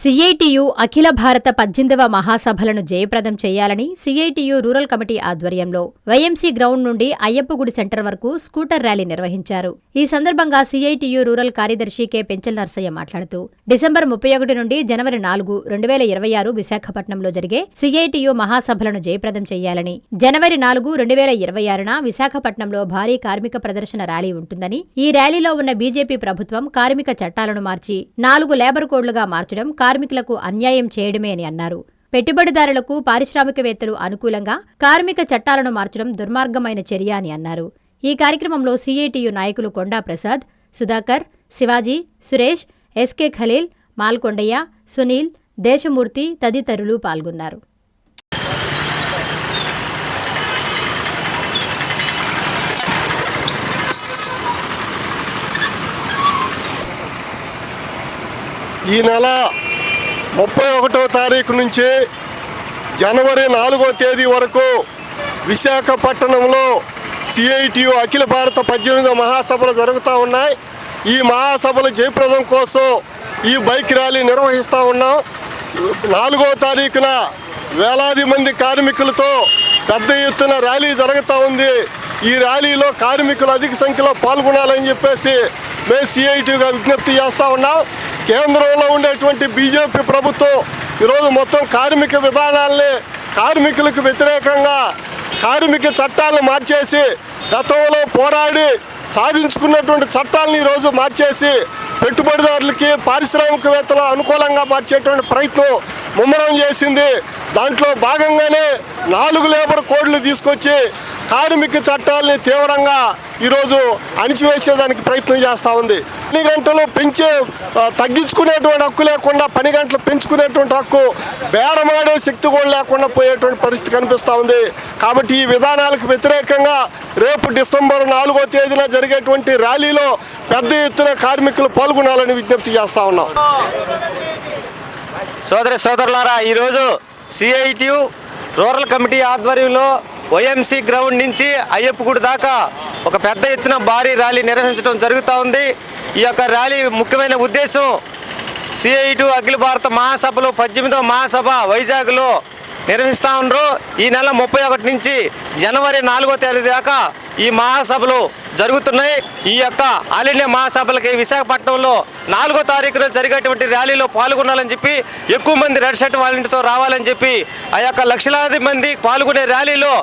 CITU అఖిల భారత 18వ మహాసభలను జయప్రదం చేయాలని సిఐటియు రూరల్ కమిటీ ఆధ్వర్యంలో వైఎంసీ గ్రౌండ్ నుండి అయ్యప్పగుడి సెంటర్ వరకు స్కూటర్ ర్యాలీ నిర్వహించారు. ఈ సందర్భంగా సిఐటియు రూరల్ కార్యదర్శి కె పెంచల్ నర్సయ్య మాట్లాడుతూ డిసెంబర్ 31 నుండి జనవరి 4, 2026 విశాఖపట్నంలో జరిగే సిఐటియు మహాసభలను జయప్రదం చేయాలని, జనవరి 4, 2026న విశాఖపట్నంలో భారీ కార్మిక ప్రదర్శన ర్యాలీ ఉంటుందని, ఈ ర్యాలీలో ఉన్న బీజేపీ ప్రభుత్వం కార్మిక చట్టాలను మార్చి 4 లేబర్ కోడ్లుగా మార్చడం కార్మికులకు అన్యాయం చేయడమే అని అన్నారు. పెట్టుబడిదారులకు, పారిశ్రామికవేత్తలు అనుకూలంగా కార్మిక చట్టాలను మార్చడం దుర్మార్గమైన చర్య అని అన్నారు. ఈ కార్యక్రమంలో సిఐటియు నాయకులు కొండా ప్రసాద్, సుధాకర్, శివాజీ, సురేష్, ఎస్కే ఖలీల్, మాల్కొండయ్య, సునీల్, దేశమూర్తి తదితరులు పాల్గొన్నారు. ఈ నెల 31వ తారీఖు నుంచి జనవరి 4వ తేదీ వరకు విశాఖపట్నంలో సిఐటియు అఖిల భారత 18వ మహాసభలు జరుగుతూ ఉన్నాయి. ఈ మహాసభల జయప్రదం కోసం ఈ బైక్ ర్యాలీ నిర్వహిస్తూ ఉన్నాం. 4వ తారీఖున వేలాది మంది కార్మికులతో పెద్ద ఎత్తున ర్యాలీ జరుగుతూ ఉంది. ఈ ర్యాలీలో కార్మికులు అధిక సంఖ్యలో పాల్గొనాలని చెప్పేసి మేము సిఐటియుగా విజ్ఞప్తి చేస్తూ ఉన్నాం. కేంద్రంలో ఉండేటువంటి బీజేపీ ప్రభుత్వం ఈరోజు మొత్తం కార్మిక విధానాల్ని కార్మికులకు వ్యతిరేకంగా కార్మిక చట్టాలను మార్చేసి, గతంలో పోరాడి సాధించుకున్నటువంటి చట్టాలను ఈరోజు మార్చేసి పెట్టుబడిదారులకి, పారిశ్రామికవేత్తలు అనుకూలంగా మార్చేటువంటి ప్రయత్నం ముమ్మరం చేసింది. దాంట్లో భాగంగానే 4 లేబర్ కోడ్లు తీసుకొచ్చి కార్మిక చట్టాలని తీవ్రంగా ఈరోజు అణిచివేసేదానికి ప్రయత్నం చేస్తూ ఉంది. పని గంటలు తగ్గించుకునేటువంటి హక్కు లేకుండా, పని గంటలు పెంచుకునేటువంటి హక్కు, బేరమాడే శక్తి కూడా లేకుండా పోయేటువంటి పరిస్థితి కనిపిస్తూ ఉంది. కాబట్టి ఈ విధానాలకు వ్యతిరేకంగా రేపు డిసెంబర్ 4వ తేదీన జరిగేటువంటి ర్యాలీలో పెద్ద ఎత్తున కార్మికులు పాల్గొనాలని విజ్ఞప్తి చేస్తూ ఉన్నాం. సోదరులారా, ఈరోజు సిఐటియు రూరల్ కమిటీ ఆధ్వర్యంలో వైఎంసీ గ్రౌండ్ నుంచి అయ్యప్పగుడి దాకా ఒక పెద్ద ఎత్తున భారీ ర్యాలీ నిర్వహించడం జరుగుతూ ఉంది. ఈ యొక్క ర్యాలీ ముఖ్యమైన ఉద్దేశం సిఐటియు అఖిల భారత మహాసభలో 18వ మహాసభ వైజాగ్లో నిర్వహిస్తూ ఉన్నారు. ఈ నెల 31 నుంచి జనవరి 4వ తేదీ దాకా ఈ మహాసభలు జరుగుతున్నాయి. ఈ యొక్క ఆల్ ఇండియా మహాసభలకి విశాఖపట్నంలో 4వ తారీఖున జరిగేటువంటి ర్యాలీలో పాల్గొనాలని చెప్పి, ఎక్కువ మంది రెడ్ షర్ట్ వాలంటీర్తో రావాలని చెప్పి, ఆ యొక్క లక్షలాది మంది పాల్గొనే ర్యాలీలో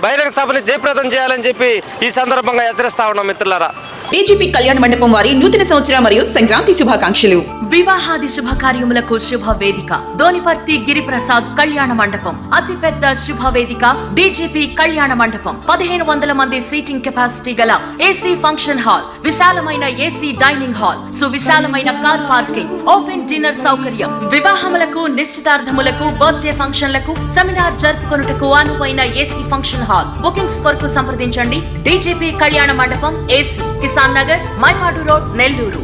బహిరంగ సభని జయప్రదం చేయాలని చెప్పి ఈ సందర్భంగా హెచ్చరిస్తా ఉన్నాం. మిత్రులారా, డీజీపీ కళ్యాణ మండపం వారి నూతన సంవత్సరం మరియు సంక్రాంతి శుభాకాంక్షలు. వివాహాది శుభకార్యములకు శుభ వేదిక దోనిపర్తి గిరిప్రసాద్ కళ్యాణ మండపం. అతిపెద్ద శుభ వేదిక డీజీపీ కళ్యాణ మండపం. 1500 మంది సీటింగ్ కెపాసిటీ గల ఏసీ ఫంక్షన్ హాల్, విశాలమైన ఏసీ డైనింగ్ హాల్, సువిశాలమైన కార్ పార్కింగ్, ఓపెన్ డిన్నర్ సౌకర్యం. వివాహములకు, నిశ్చితార్థములకు, బర్త్డే ఫంక్షన్లకు, సెమినార్ జరుపుకొనుటకు అనువైన ఏసీ ఫంక్షన్ హాల్. బుకింగ్స్ కొరకు సంప్రదించండి. డీజీపీ కళ్యాణ మండపం, ఏసీ, కిసాన్ నగర్, మైపాడు రోడ్, నెల్లూరు.